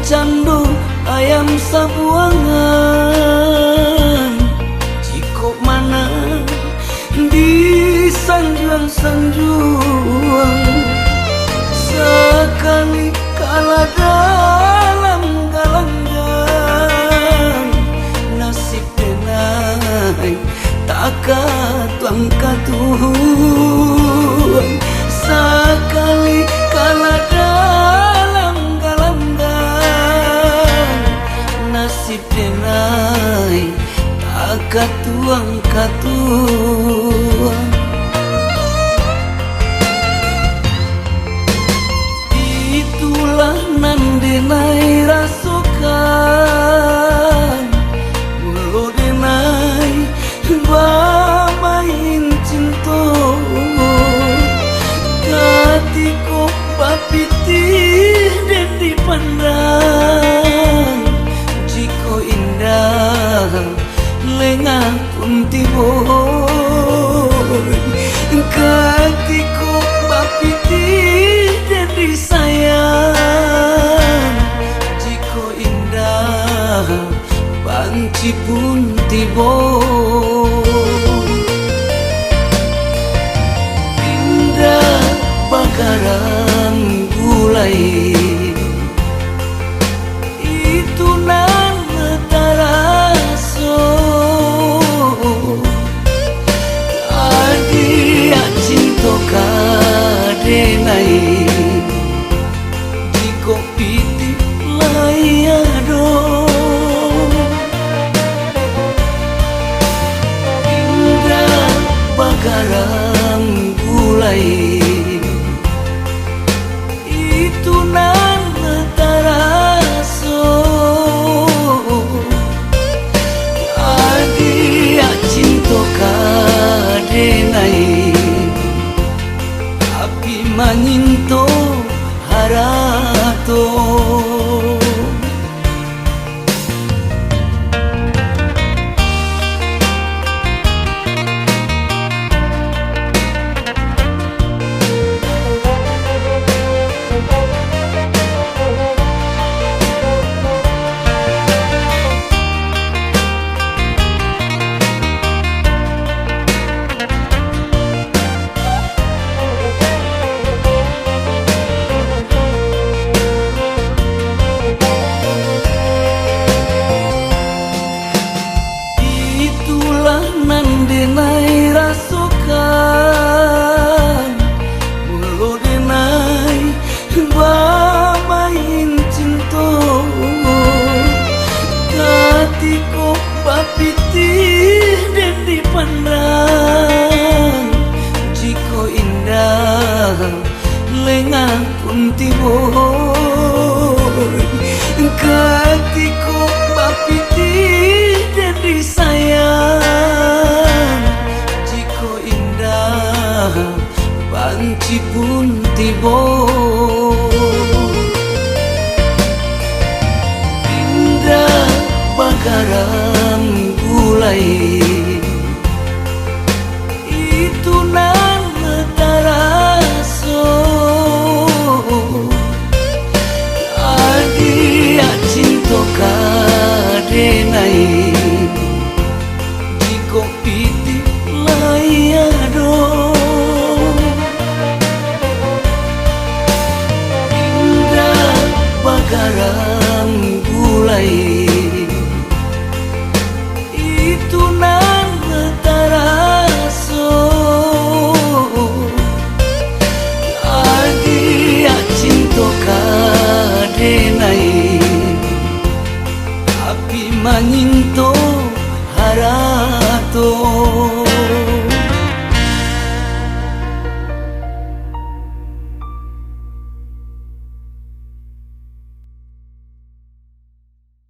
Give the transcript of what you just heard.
candu ayam sabuangan, jiko mana di sanjuang-sanjuang, sekali kala dalam galanggang, nasib denai tak katuang-katuang, sekali kala dalam galanggang, nasib denai tak katuang-katuang. Itulah nan denai rasokan, lo denai bamain cinto, katiko bapitih dan dipandang, jiko indah lengah pun tibon, katiko bapitih dan disayang, jiko indah banci pun tibon. Indah bakaran gulai, itu nan taraso, adia cinta kadenai, jiko piti layado. Indah bakaran gulai, itu nan taraso, adia cinta kadenai, api manyinto harato. Denai rasokan, lo denai bamain cinto, katiko bapitih dan dipandang, jiko indah lengah pun tibon, katiko bapitih dan disayang, banci pun tibon. Indah bakaran gulai, itu nan taraso, adia cinta kadenai, jiko piti layado. Bakaran gulai, itu nan taraso, adia cinta kadenai, api manyinto